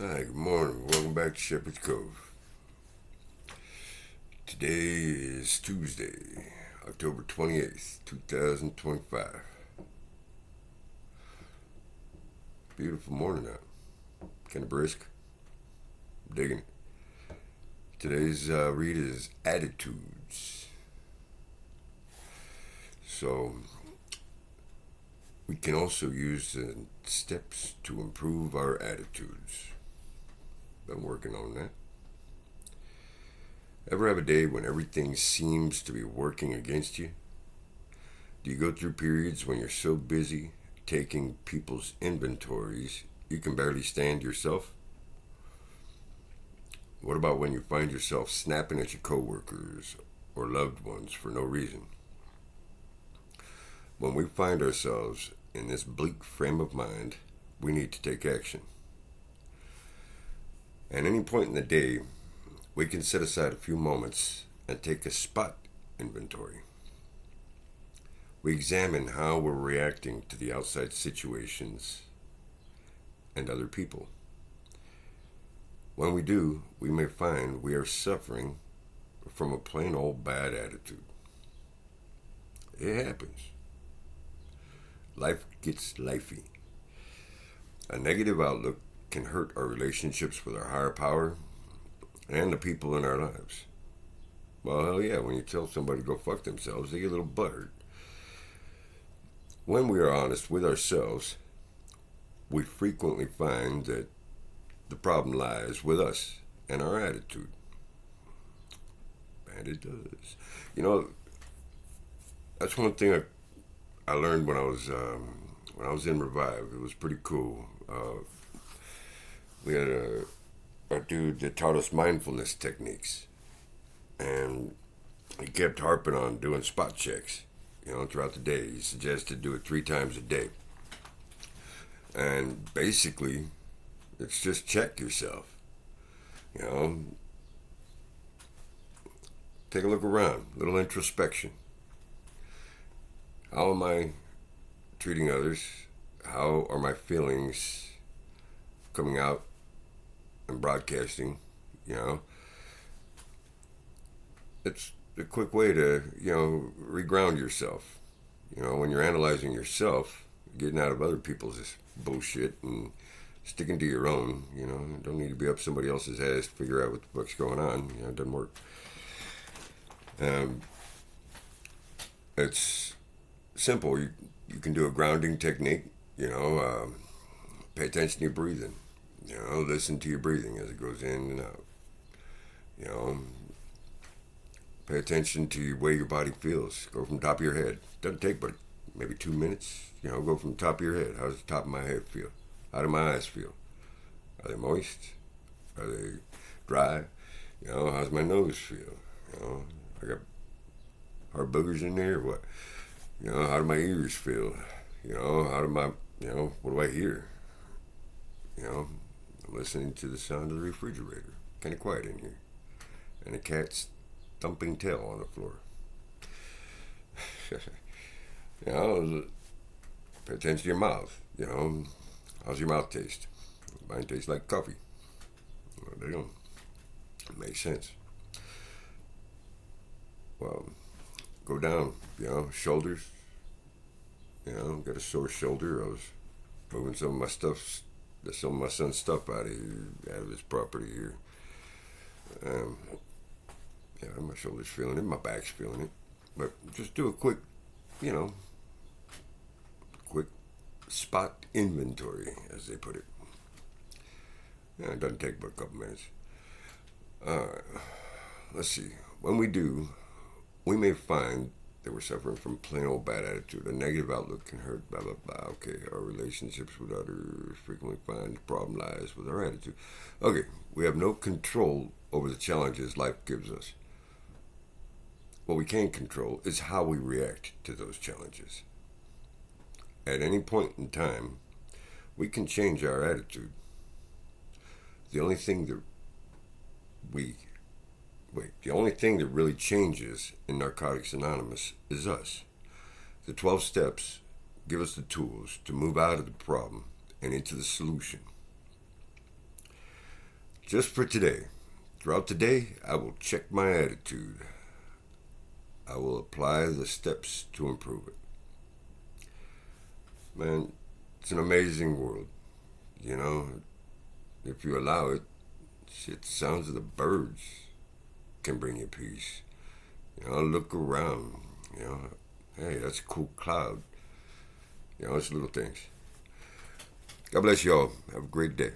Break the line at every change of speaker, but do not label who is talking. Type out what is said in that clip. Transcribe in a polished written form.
Hi, good morning. Welcome back to Shepherd's Cove. Today is Tuesday, October 28th, 2025. Beautiful morning out. Kind of brisk. Digging it. Today's read is Attitudes. So, we can also use the steps to improve our attitudes. Been working on that. Ever have a day when everything seems to be working against you? Do you go through periods when you're so busy taking people's inventories you can barely stand yourself? What about when you find yourself snapping at your coworkers or loved ones for no reason? When we find ourselves in this bleak frame of mind, we need to take action. At any point in the day, we can set aside a few moments and take a spot inventory. We examine how we're reacting to the outside situations and other people. When we do, we may find we are suffering from a plain old bad attitude. It happens. Life gets lifey. A negative outlook can hurt our relationships with our higher power and the people in our lives. Well, hell yeah, when you tell somebody to go fuck themselves, they get a little buttered. When we are honest with ourselves, we frequently find that the problem lies with us and our attitude. And it does. You know, that's one thing I learned when I was in Revive. It was pretty cool. We had a dude that taught us mindfulness techniques, and he kept harping on doing spot checks, throughout the day. He suggested do it 3 times a day. And basically, it's just check yourself. You know, take a look around, a little introspection. How am I treating others? How are my feelings coming out and broadcasting? It's a quick way to, reground yourself. When you're analyzing yourself, getting out of other people's bullshit and sticking to your own, don't need to be up somebody else's ass to figure out what the fuck's going on. It doesn't work. It's simple. You can do a grounding technique, pay attention to your breathing, listen to your breathing as it goes in and out, you know, pay attention to the way your body feels. Go from the top of your head. Doesn't take but maybe 2 minutes. Go from the top of your head. How does the top of my head feel? How do my eyes feel? Are they moist? Are they dry? How's my nose feel? I got hard boogers in there or what? How do my ears feel? How do my, what do I hear? I'm listening to the sound of the refrigerator. Kind of quiet in here. And a cat's thumping tail on the floor. Pay attention to your mouth. How's your mouth taste? Mine tastes like coffee. Well, they don't. It makes sense. Well, go down, shoulders. Got a sore shoulder. I was moving some of my son's stuff out of his property here. My shoulder's feeling it, my back's feeling it. But just do a quick spot inventory, as they put it. It doesn't take but a couple minutes. Let's see. When we do, we may find that we're suffering from plain old bad attitude. A negative outlook can hurt, blah, blah, blah. Okay, our relationships with others frequently find the problem lies with our attitude. Okay, we have no control over the challenges life gives us. What we can control is how we react to those challenges. At any point in time, we can change our attitude. The only thing that really changes in Narcotics Anonymous is us. The 12 steps give us the tools to move out of the problem and into the solution. just for today. Throughout the day, I will check my attitude. I will apply the steps to improve it. Man, it's an amazing world. You know, if you allow it, shit, the sounds of the birds can bring you peace. You know, look around. You know, hey, that's a cool cloud. You know, it's little things. God bless y'all. Have a great day.